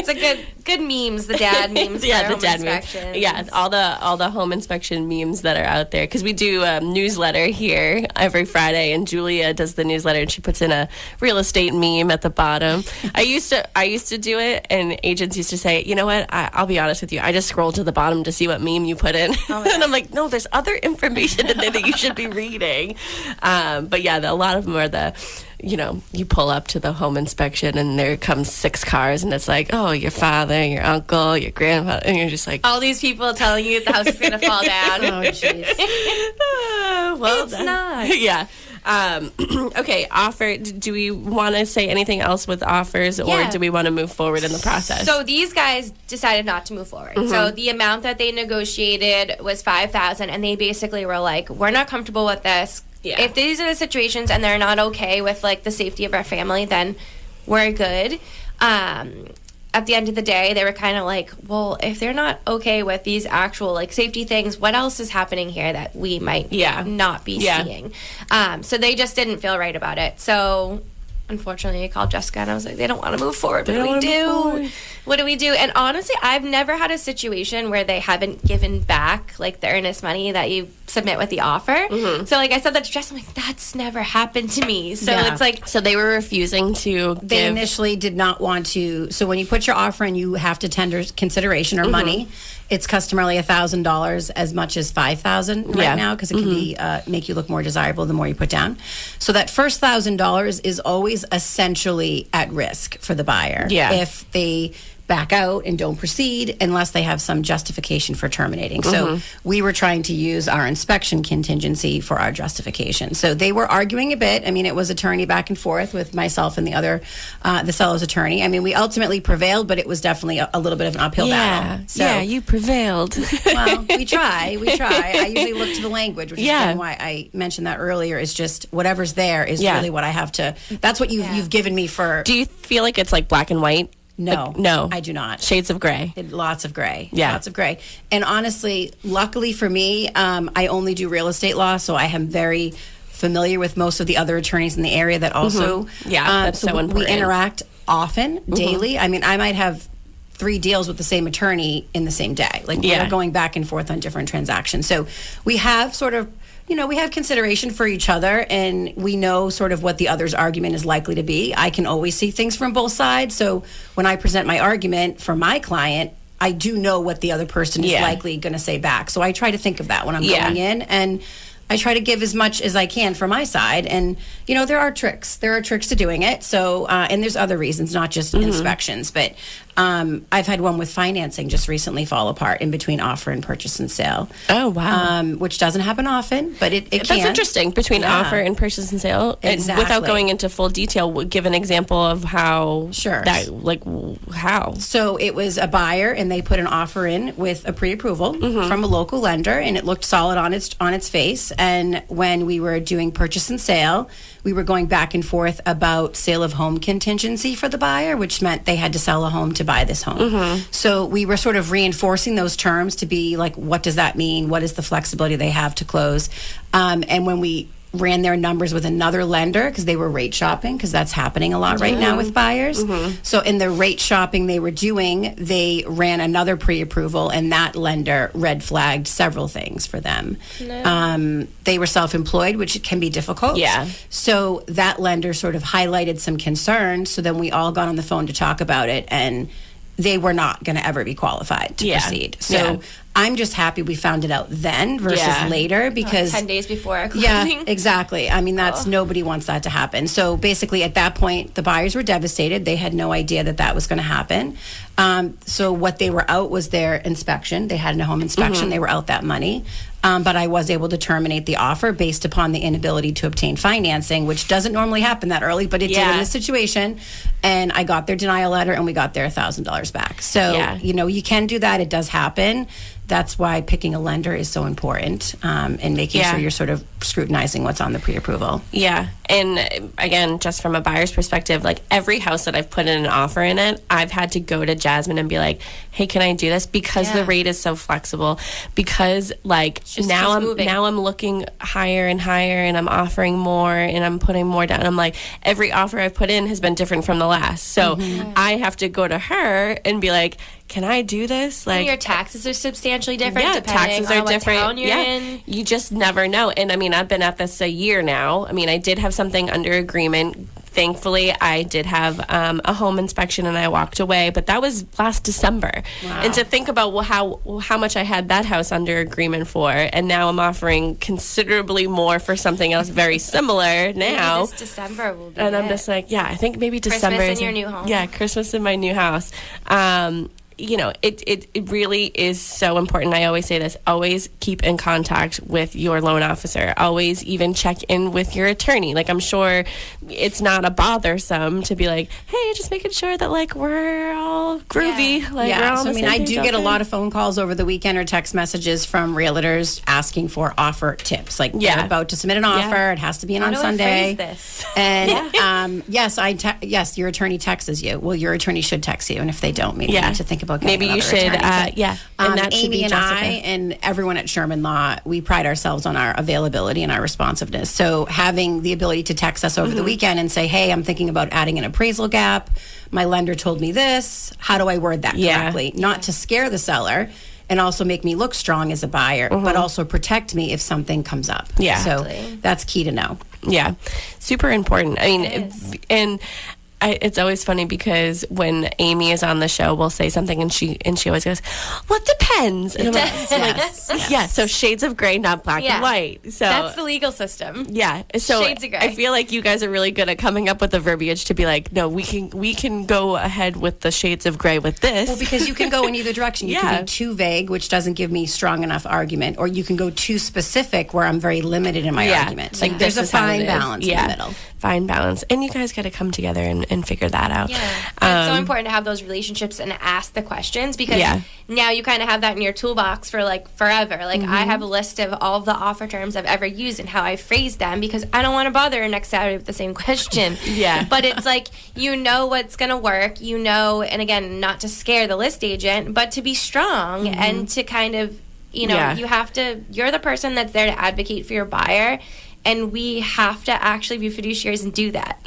a good memes. The dad memes. Yeah, the dad memes. Yeah, all the home inspection memes that are out there because we do a newsletter here every Friday, and Julia does the newsletter and she puts in a real estate meme at the bottom. I used to do it, and agents used to say, you know what? I'll be honest with you. I just scroll to the bottom to see what meme you put in, and I'm like, no, there's other information in there that you should be reading. But yeah, a lot of them are you pull up to the home inspection and there comes 6 cars and it's like, oh, your father, your uncle, your grandfather, and you're just like... All these people telling you the house is going to fall down. Oh, jeez. Well, it's not. Yeah. Okay, offer. Do we want to say anything else with offers or do we want to move forward in the process? So these guys decided not to move forward. So the amount that they negotiated was $5,000 and they basically were like, we're not comfortable with this. Yeah. If these are the situations and they're not okay with, like, the safety of our family, then we're good. At the end of the day, they were kind of like, well, if they're not okay with these actual, like, safety things, what else is happening here that we might not be seeing? So they just didn't feel right about it. So unfortunately, I called Jessica and I was like, they don't want to move forward. What do we do? And honestly, I've never had a situation where they haven't given back, like, the earnest money that you submit with the offer. So, like, I said that to Jess, I'm like, that's never happened to me. So it's like... So they were refusing to They initially did not want to... So when you put your offer in, you have to tender consideration or money. It's customarily $1,000 as much as $5,000 right now because it can be make you look more desirable the more you put down. So that first $1,000 is always essentially at risk for the buyer. If they back out and don't proceed unless they have some justification for terminating. So we were trying to use our inspection contingency for our justification. So they were arguing a bit. I mean, it was attorney back and forth with myself and the other, the seller's attorney. I mean, we ultimately prevailed, but it was definitely a little bit of an uphill battle. So, you prevailed. Well, we try. I usually look to the language, which is why I mentioned that earlier, is just whatever's there is really what I have to, that's what you've given me for. Do you feel like it's like black and white? No, like, no, I do not. Shades of gray. Lots of gray. Yeah. Lots of gray. And honestly, luckily for me, I only do real estate law, so I am very familiar with most of the other attorneys in the area that also. That's so important. We interact often, daily. I mean, I might have 3 deals with the same attorney in the same day. Like, we're going back and forth on different transactions. So we have sort of, we have consideration for each other, and we know sort of what the other's argument is likely to be. I can always see things from both sides. So when I present my argument for my client, I do know what the other person is likely going to say back. So I try to think of that when I'm going in, and I try to give as much as I can for my side. And, there are tricks. There are tricks to doing it. So, and there's other reasons, not just inspections. But I've had one with financing just recently fall apart in between offer and purchase and sale. Oh, wow. Which doesn't happen often, but it can. That's interesting, between offer and purchase and sale. Exactly. And without going into full detail, give an example of how. Sure. How? So it was a buyer, and they put an offer in with a pre-approval from a local lender, and it looked solid on its face. And when we were doing purchase and sale, we were going back and forth about sale of home contingency for the buyer, which meant they had to sell a home to buy this home. So we were sort of reinforcing those terms to be like, what does that mean? What is the flexibility they have to close? And when we ran their numbers with another lender, because they were rate shopping, because that's happening a lot right now with buyers. So in the rate shopping they were doing, they ran another pre-approval, and that lender red flagged several things for them. They were self-employed, which can be difficult. So that lender sort of highlighted some concerns. So then we all got on the phone to talk about it, and they were not going to ever be qualified to proceed. So I'm just happy we found it out then versus later because 10 days before our yeah, closing. exactly. I mean, that's nobody wants that to happen. So basically, at that point, the buyers were devastated. They had no idea that was going to happen. So what they were out was their inspection. They had a home inspection. They were out that money. But I was able to terminate the offer based upon the inability to obtain financing, which doesn't normally happen that early, but it did in this situation. And I got their denial letter, and we got their $1,000 back. So, you can do that. It does happen. That's why picking a lender is so important, and making sure you're sort of scrutinizing what's on the pre-approval. Yeah. And again, just from a buyer's perspective, like every house that I've put in an offer in it, I've had to go to Jasmine and be like, hey, can I do this? Because the rate is so flexible. Because like now I'm looking higher and higher, and I'm offering more, and I'm putting more down. I'm like, every offer I've put in has been different from the last. So I have to go to her and be like, can I do this? Like, and your taxes are substantially different. Yeah, depending taxes are on different. What town you're in. You just never know. And I mean, I've been at this a year now. I mean, I did have something under agreement. Thankfully, I did have a home inspection, and I walked away. But that was last December. Wow. And to think about how much I had that house under agreement for, and now I'm offering considerably more for something else very similar now. Maybe this December will be I'm just like, I think maybe December. Christmas in your new home. Yeah, Christmas in my new house. It really is so important. I always say this, always keep in contact with your loan officer. Always even check in with your attorney. Like, I'm sure it's not a bothersome to be like, hey, just making sure that like we're all groovy. Yeah. Like, we're all So, on the I same do page, get a okay? lot of phone calls over the weekend or text messages from realtors asking for offer tips. Like, they're about to submit an offer. It has to be in on How do Sunday. I phrase this? And yes, your attorney texts you. Well, your attorney should text you, and if they don't, maybe you need to think about getting maybe you another should. attorney. But, And that should Amy be and Jessica. I and everyone at Sherman Law, we pride ourselves on our availability and our responsiveness. So having the ability to text us over the weekend and say, hey, I'm thinking about adding an appraisal gap. My lender told me this. How do I word that correctly? Not to scare the seller and also make me look strong as a buyer, but also protect me if something comes up. Yeah. So that's key to know. Yeah. Super important. I mean, it's always funny because when Amy is on the show, we'll say something and she always goes, well, it depends. And I'm like, so shades of gray, not black and white. So that's the legal system. Yeah. So shades of gray. I feel like you guys are really good at coming up with the verbiage to be like, no, we can go ahead with the shades of gray with this. Well, because you can go in either direction. You can be too vague, which doesn't give me strong enough argument, or you can go too specific where I'm very limited in my argument. So like, there's a this is how it fine is. balance in the middle. Fine balance. And you guys got to come together and figure that out. Yeah. It's so important to have those relationships and ask the questions because now you kind of have that in your toolbox for like forever. Like I have a list of all of the offer terms I've ever used and how I phrase them because I don't want to bother her next Saturday with the same question. But it's like, you know what's going to work, and again, not to scare the list agent, but to be strong and to kind of, you have to, you're the person that's there to advocate for your buyer. And we have to actually be fiduciaries and do that.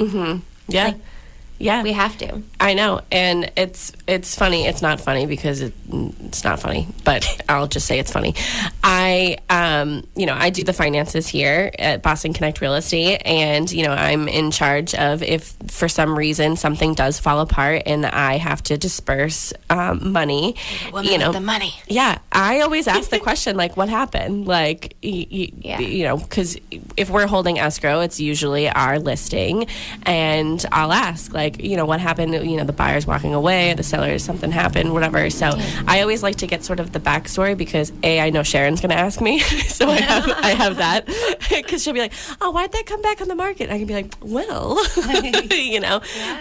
Yeah. We have to. I know. And it's funny. It's not funny because it's not funny, but I'll just say it's funny. I do the finances here at Boston Connect Real Estate, and, I'm in charge of if for some reason something does fall apart and I have to disperse money, the money. Yeah. I always ask the question, like, what happened? Like, because if we're holding escrow, it's usually our listing, and I'll ask, like, what happened? The buyer's walking away, the seller, something happened, whatever. So I always like to get sort of the backstory because I know Sharon's going to ask me, so I have that because she'll be like, "Oh, why'd that come back on the market?" And I can be like, "Well,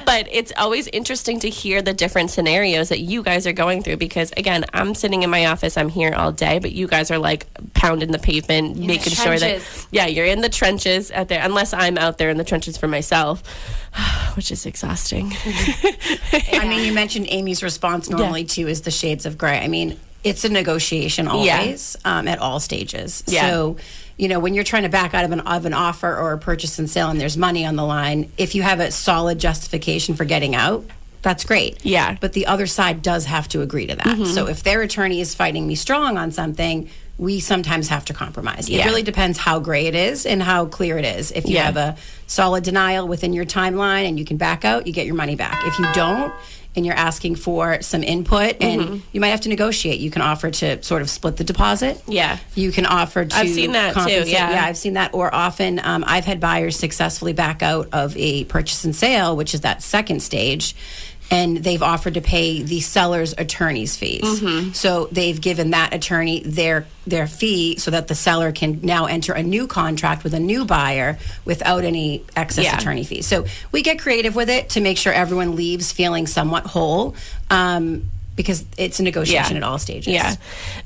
But it's always interesting to hear the different scenarios that you guys are going through because again, I'm sitting in my office, I'm here all day, but you guys are like pounding the pavement, making sure that you're in the trenches out there. Unless I'm out there in the trenches for myself. Which is exhausting. I mean, you mentioned Amy's response normally too is the shades of gray. I mean, it's a negotiation always at all stages. So, when you're trying to back out of an offer or a purchase and sale and there's money on the line, if you have a solid justification for getting out, that's great. Yeah. But the other side does have to agree to that. So if their attorney is fighting me strong on something, we sometimes have to compromise. It really depends how gray it is and how clear it is. If you have a solid denial within your timeline and you can back out, you get your money back. If you don't, and you're asking for some input, and you might have to negotiate. You can offer to sort of split the deposit. Yeah. You can offer to I've seen that too, compensate. yeah. I've seen that. Or often I've had buyers successfully back out of a purchase and sale, which is that second stage, and they've offered to pay the seller's attorney's fees. So they've given that attorney their fee so that the seller can now enter a new contract with a new buyer without any excess attorney fees. So we get creative with it to make sure everyone leaves feeling somewhat whole, because it's a negotiation at all stages. Yeah.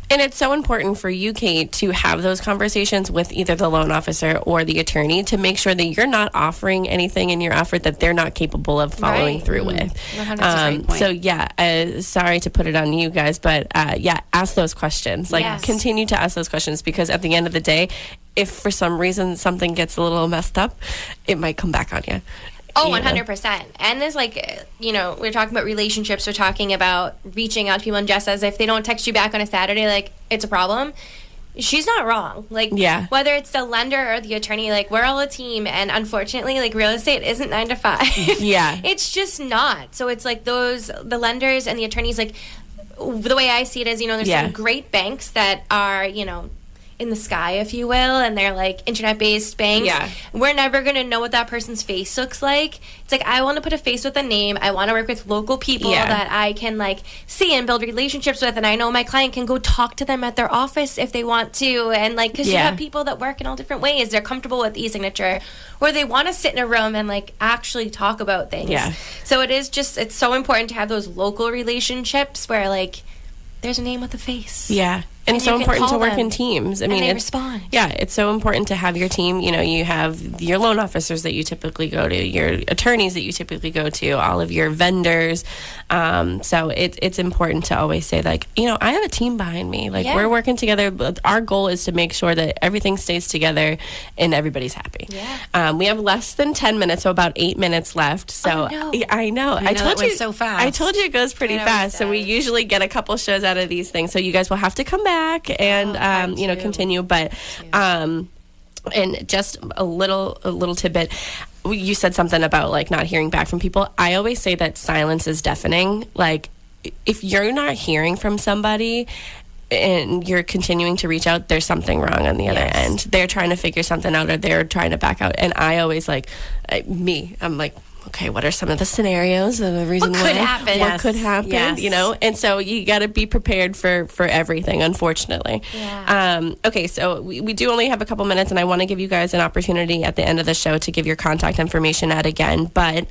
And it's so important for you, Kate, to have those conversations with either the loan officer or the attorney to make sure that you're not offering anything in your offer that they're not capable of following through with. 100% So, sorry to put it on you guys, but ask those questions. Continue to ask those questions, because at the end of the day, if for some reason something gets a little messed up, it might come back on you. Oh, 100%. And there's we're talking about relationships. We're talking about reaching out to people. And Jess says if they don't text you back on a Saturday, it's a problem. She's not wrong. Whether it's the lender or the attorney, we're all a team. And unfortunately, real estate isn't 9 to 5. Yeah. It's just not. So it's the lenders and the attorneys, the way I see it is, there's some great banks that are, in the sky, if you will, and they're internet-based banks. Yeah. We're never going to know what that person's face looks like. It's I want to put a face with a name. I want to work with local people that I can see and build relationships with, and I know my client can go talk to them at their office if they want to, and because you have people that work in all different ways. They're comfortable with e-signature, or they want to sit in a room and actually talk about things. Yeah. So it's so important to have those local relationships where there's a name with a face. Yeah. And it's so important to work in teams. I mean, they respond. Yeah, it's so important to have your team. You have your loan officers that you typically go to, your attorneys that you typically go to, all of your vendors. So it's important to always say, I have a team behind me. We're working together. But our goal is to make sure that everything stays together and everybody's happy. Yeah. We have less than 10 minutes, so about 8 minutes left. So I know. I told you, it went so fast. I told you it goes pretty fast. So we usually get a couple shows out of these things. So you guys will have to come back and continue, but and just a little tidbit. You said something about not hearing back from people. I always say that silence is deafening. If you're not hearing from somebody and you're continuing to reach out, there's something wrong on the other end. They're trying to figure something out, or they're trying to back out. And I always I'm okay, what are some of the scenarios of the reason what could happen? What could happen? Yes. And so you got to be prepared for everything, unfortunately. Yeah. Okay, so we do only have a couple minutes, and I want to give you guys an opportunity at the end of the show to give your contact information out again. But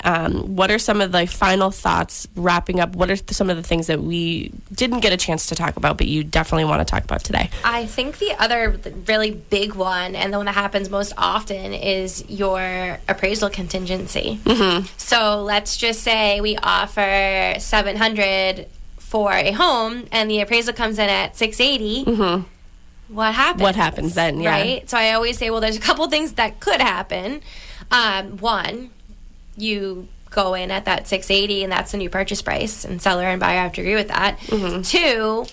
what are some of the final thoughts, wrapping up? What are some of the things that we didn't get a chance to talk about, but you definitely want to talk about today? I think the other really big one, and the one that happens most often, is your appraisal contingency. Mm-hmm. So let's just say we offer $700 for a home, and the appraisal comes in at $680. Mm-hmm. What happens? What happens then? Yeah. Right. So I always say, well, there's a couple things that could happen. One, you go in at that $680, and that's the new purchase price, and seller and buyer have to agree with that. Mm-hmm. 2,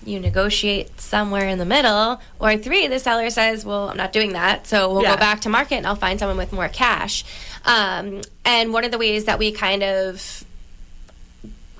you negotiate somewhere in the middle. Or 3, the seller says, well, I'm not doing that, so we'll go back to market and I'll find someone with more cash. And one of the ways that we kind of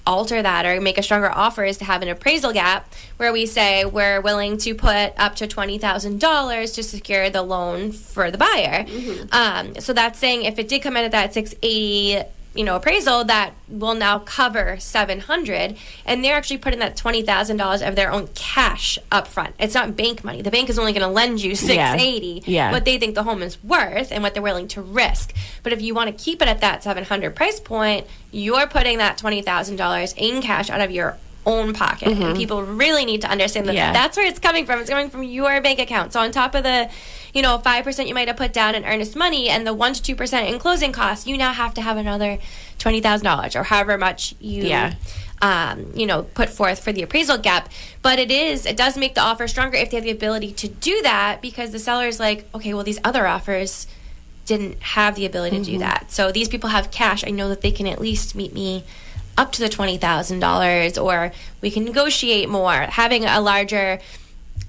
alter that or make a stronger offer is to have an appraisal gap, where we say we're willing to put up to $20,000 to secure the loan for the buyer. Mm-hmm. So that's saying if it did come in at that $680 appraisal, that will now cover $700, and they're actually putting that $20,000 of their own cash up front. It's not bank money. The bank is only going to lend you $680, what they think the home is worth and what they're willing to risk. But if you want to keep it at that $700 price point, you're putting that $20,000 in cash out of your own pocket. Mm-hmm. And people really need to understand that that's where it's coming from. It's coming from your bank account. So on top of the 5% you might have put down in earnest money and the 1 to 2% in closing costs, you now have to have another $20,000 or however much you put forth for the appraisal gap. But it does make the offer stronger if they have the ability to do that, because the seller is like, okay, well, these other offers didn't have the ability to do that. So these people have cash. I know that they can at least meet me up to the $20,000, or we can negotiate more. Having a larger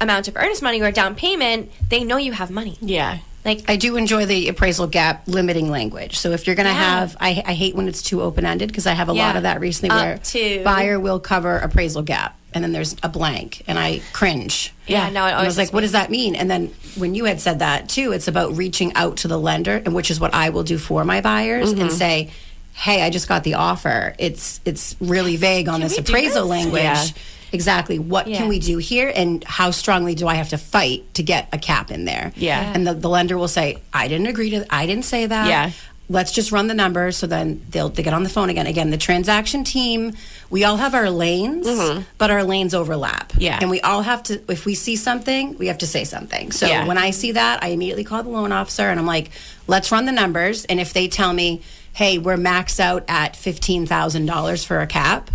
amount of earnest money or down payment, they know you have money. Yeah. Like, I do enjoy the appraisal gap limiting language. So if you're going to have, I hate when it's too open-ended, because I have a lot of that recently where buyer will cover appraisal gap and then there's a blank and I cringe. Yeah, no, I was like, what does that mean? And then when you had said that too, it's about reaching out to the lender, and which is what I will do for my buyers, and say, hey, I just got the offer. It's really vague on this appraisal language. Yeah. Exactly. What can we do here, and how strongly do I have to fight to get a cap in there? Yeah. And the lender will say, I didn't agree to, I didn't say that. Yeah. Let's just run the numbers. So then they get on the phone again. Again, the transaction team, we all have our lanes, but our lanes overlap. Yeah. And we all have to, if we see something, we have to say something. So when I see that, I immediately call the loan officer and I'm like, let's run the numbers. And if they tell me, hey, we're maxed out at $15,000 for a cap,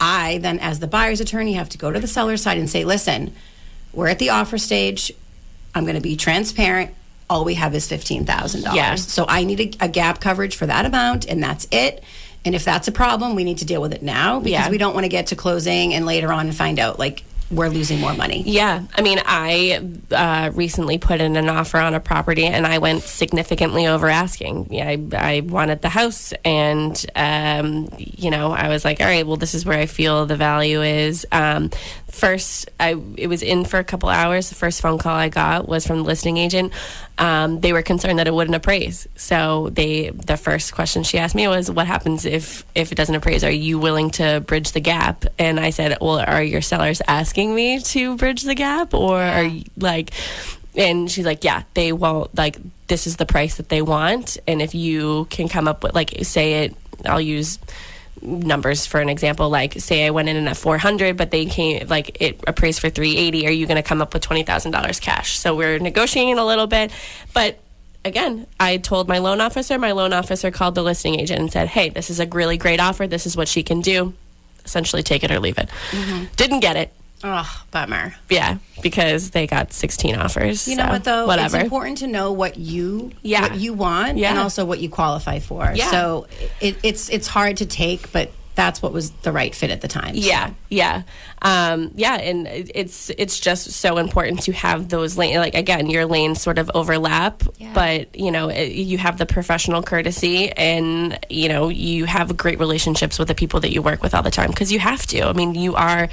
I then, as the buyer's attorney, have to go to the seller's side and say, listen, we're at the offer stage. I'm going to be transparent. All we have is $15,000. Yeah. So I need a gap coverage for that amount, and that's it. And if that's a problem, we need to deal with it now, because we don't want to get to closing and later on find out, like, we're losing more money. Yeah. I mean, I recently put in an offer on a property and I went significantly over asking. Yeah, I wanted the house, and, I was like, all right, well, this is where I feel the value is. First, it was in for a couple hours. The first phone call I got was from the listing agent. They were concerned that it wouldn't appraise. So the first question she asked me was, what happens if it doesn't appraise? Are you willing to bridge the gap? And I said, well, are your sellers asking me to bridge the gap? Or are you like, and she's like, yeah, they won't, like, this is the price that they want. And if you can come up with, like, say it, I'll use numbers for an example, like, say I went in at 400, but they came, like, it appraised for 380. Are you going to come up with $20,000 cash? So we're negotiating a little bit, but again, I told my loan officer called the listing agent and said, hey, this is a really great offer. This is what she can do. Essentially take it or leave it. Didn't get it. Oh, bummer. Yeah, because they got 16 offers. You know what, though? Whatever. It's important to know what you want, and also what you qualify for. Yeah. So it's hard to take, but that's what was the right fit at the time. Yeah, and it's just so important to have those lanes. Like, again, your lanes sort of overlap, but you have the professional courtesy, and you have great relationships with the people that you work with all the time, because you have to. I mean, your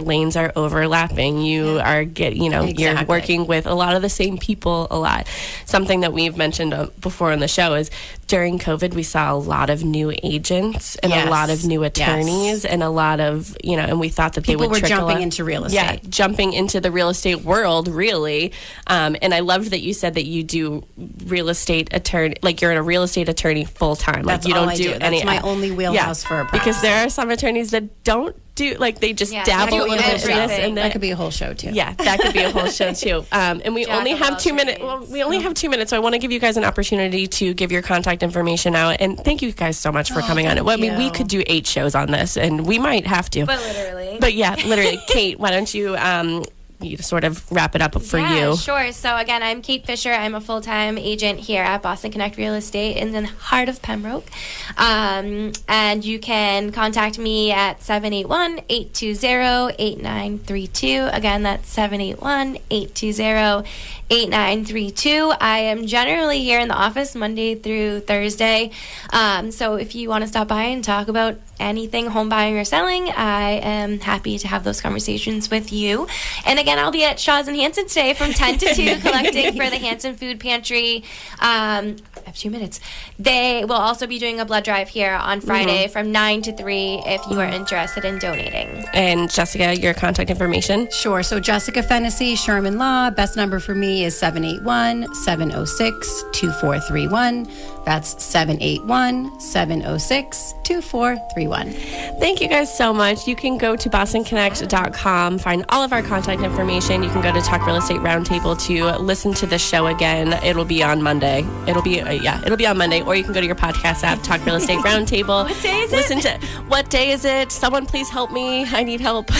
lanes are overlapping. You are you're working with a lot of the same people a lot. Something that we've mentioned before on the show is during COVID, we saw a lot of new agents and a lot of new attorneys and a lot of, and we thought that people they would were jumping out. into real estate. Yeah, jumping into the real estate world, really. And I loved that you said that you do real estate attorney, like you're a real estate attorney full time. Like, That's you all don't I do any. That's my only wheelhouse for a practice. Because there are some attorneys that don't do, like, they just dabble in this and that could be a whole show too. Yeah, that could be a whole show too. And we only have 2 minutes. Well, we only have 2 minutes, so I want to give you guys an opportunity to give your contact information out. And thank you guys so much for coming on. I mean, we could do 8 shows on this, and we might have to. But literally. But yeah, literally. Kate, why don't you sort of wrap it up for you? Yeah, sure. So again, I'm Kate Fisher. I'm a full-time agent here at Boston Connect Real Estate in the heart of Pembroke. And you can contact me at 781-820-8932. Again, that's 781-820-8932. I am generally here in the office Monday through Thursday. So if you want to stop by and talk about anything home buying or selling, I am happy to have those conversations with you. And again, I'll be at Shaw's in Hanson today from 10 to 2 collecting for the Hanson Food Pantry. I have 2 minutes. They will also be doing a blood drive here on Friday from 9 to 3 if you are interested in donating. And Jessica, your contact information? Sure. So Jessica Fennessy, Sherman Law. Best number for me is 781-706-2431. That's 781-706-2431. Thank you guys so much. You can go to bostonconnect.com, find all of our contact information. You can go to Talk Real Estate Roundtable to listen to the show again. It'll be on Monday. It'll be on Monday. Or you can go to your podcast app, Talk Real Estate Roundtable. What day is it? What day is it? Someone please help me. I need help. But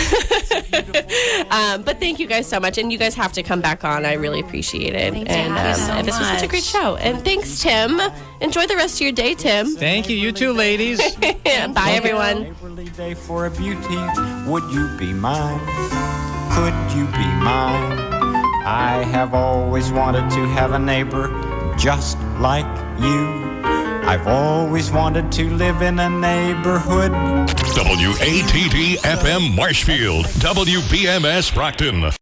thank you guys so much. And you guys have to come back on. I really appreciate it. Thanks and this was such a great show. And thanks, Tim. Enjoy the rest of your day, Tim. Thank you. You too, ladies. Bye, everyone. Neighborly day for a beauty. Would you be mine? Could you be mine? I have always wanted to have a neighbor just like you. I've always wanted to live in a neighborhood. WATD FM Marshfield, WBMS Brockton.